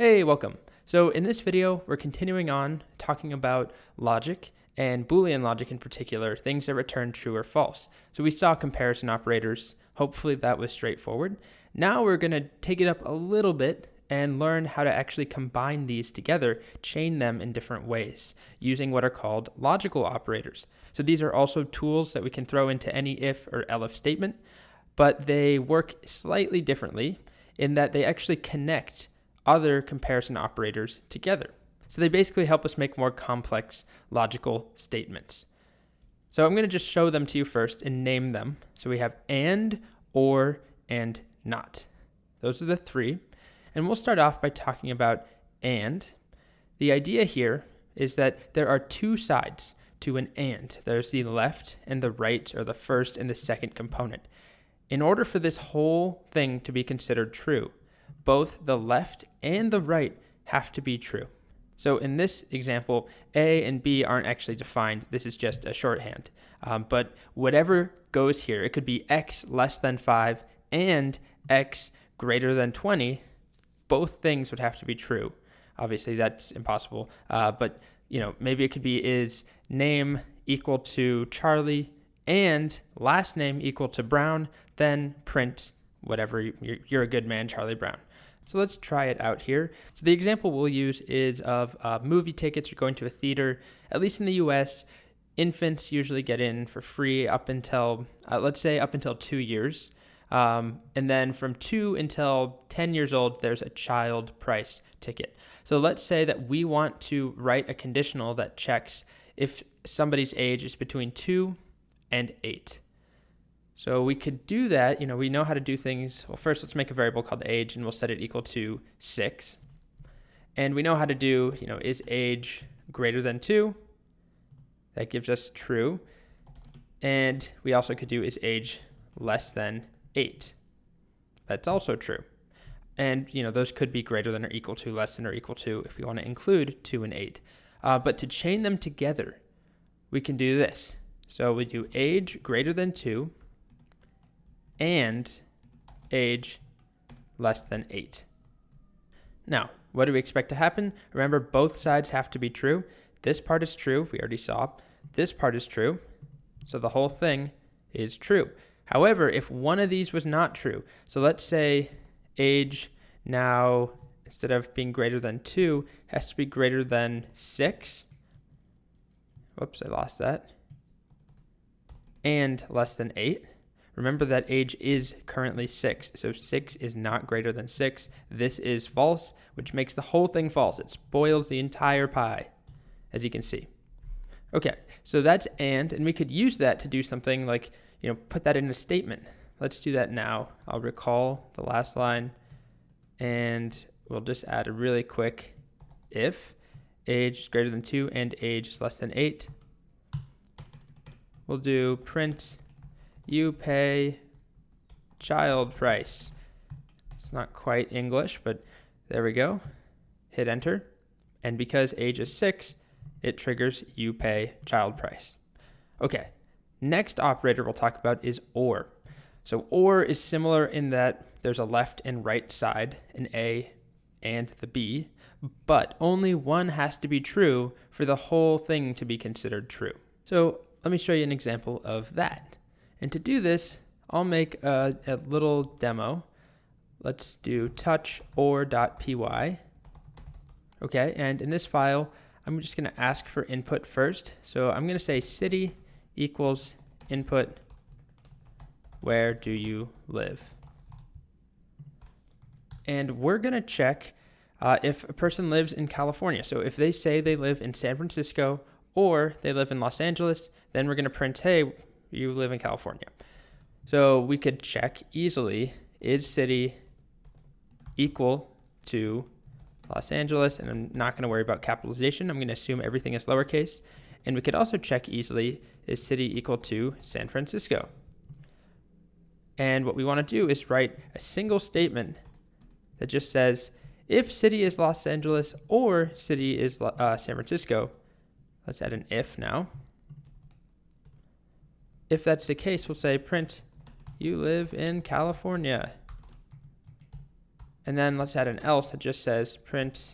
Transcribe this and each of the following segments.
Hey, welcome. So in this video, we're continuing on talking about logic and Boolean logic in particular, things that return true or false. So we saw comparison operators. Hopefully that was straightforward. Now we're going to take it up a little bit and learn how to actually combine these together, chain them in different ways, using what are called logical operators. So these are also tools that we can throw into any if or elif statement, but they work slightly differently in that they actually connect other comparison operators together. So they basically help us make more complex logical statements. So I'm going to just show them to you first and name them. So we have and, or, and not. Those are the three. And we'll start off by talking about and. The idea here is that there are two sides to an and. There's the left and the right, or the first and the second component. In order for this whole thing to be considered true, both the left and the right have to be true. So in this example, A and B aren't actually defined. This is just a shorthand. But whatever goes here, it could be x less than 5 and x greater than 20. Both things would have to be true. Obviously, that's impossible. But maybe it could be is name equal to Charlie and last name equal to Brown, then print whatever, you're a good man, Charlie Brown. So let's try it out here. So the example we'll use is of movie tickets. You're going to a theater. At least in the US, infants usually get in for free up until, let's say up until 2 years. And then from 2 until 10 years old, there's a child price ticket. So let's say that we want to write a conditional that checks if somebody's age is between 2 and 8. So we could do that. We know how to do things. Well, first let's make a variable called age and we'll set it equal to 6. And we know how to do, is age greater than 2? That gives us true. And we also could do is age less than 8? That's also true. And, those could be greater than or equal to, less than or equal to, if we want to include 2 and 8. But to chain them together, we can do this. So we do age greater than 2 and age less than 8. Now, what do we expect to happen? Remember, both sides have to be true. This part is true, we already saw. This part is true, so the whole thing is true. However, if one of these was not true, so let's say age now, instead of being greater than 2, has to be greater than 6. Whoops, I lost that. And less than 8. Remember that age is currently 6, so 6 is not greater than 6. This is false, which makes the whole thing false. It spoils the entire pie, as you can see. Okay, so that's and we could use that to do something like, put that in a statement. Let's do that now. I'll recall the last line, and we'll just add a really quick if age is greater than 2 and age is less than 8. We'll do print you pay child price. It's not quite English, but there we go. Hit enter. And because age is 6, it triggers you pay child price. Okay, next operator we'll talk about is or. So or is similar in that there's a left and right side, an A and the B, but only one has to be true for the whole thing to be considered true. So let me show you an example of that. And to do this, I'll make a little demo. Let's do touch or.py. Okay, and in this file, I'm just going to ask for input first. So I'm going to say city equals input, where do you live? And we're going to check if a person lives in California. So if they say they live in San Francisco or they live in Los Angeles, then we're going to print, hey, you live in California. So we could check easily, is city equal to Los Angeles? And I'm not going to worry about capitalization. I'm going to assume everything is lowercase. And we could also check easily, is city equal to San Francisco? And what we want to do is write a single statement that just says, if city is Los Angeles or city is San Francisco, let's add an if now. If that's the case, we'll say print, you live in California. And then let's add an else that just says print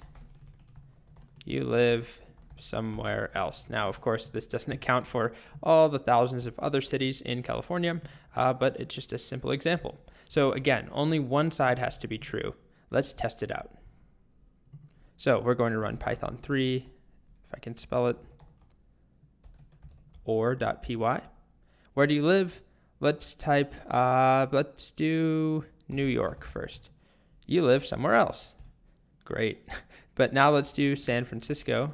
you live somewhere else. Now, of course, this doesn't account for all the thousands of other cities in California, but it's just a simple example. So again, only one side has to be true. Let's test it out. So we're going to run Python 3, if I can spell it, or.py. Where do you live? Let's type, let's do New York first. You live somewhere else. Great. But now let's do San Francisco.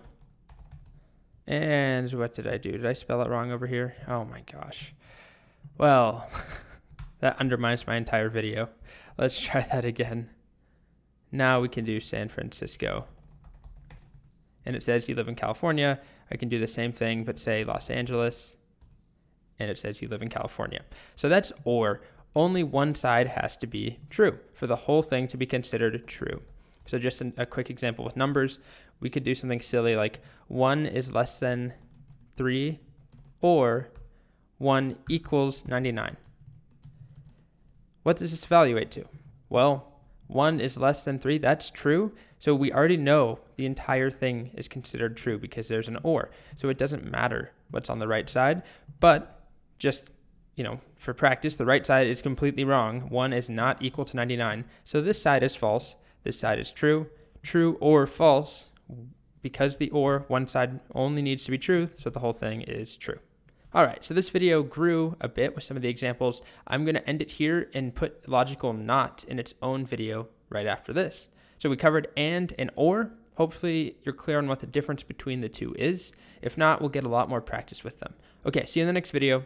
And what did I do? Did I spell it wrong over here? Oh my gosh. Well, that undermines my entire video. Let's try that again. Now we can do San Francisco. And it says you live in California. I can do the same thing, but say Los Angeles. And it says you live in California. So that's or. Only one side has to be true for the whole thing to be considered true. So just a quick example with numbers, we could do something silly like 1 is less than 3 or 1 equals 99. What does this evaluate to? Well, 1 is less than 3, that's true. So we already know the entire thing is considered true because there's an or. So it doesn't matter what's on the right side, but just, for practice, the right side is completely wrong. 1 is not equal to 99. So this side is false. This side is true. True or false, because the or, one side only needs to be true, so the whole thing is true. All right, so this video grew a bit with some of the examples. I'm going to end it here and put logical not in its own video right after this. So we covered and or. Hopefully you're clear on what the difference between the two is. If not, we'll get a lot more practice with them. Okay, see you in the next video.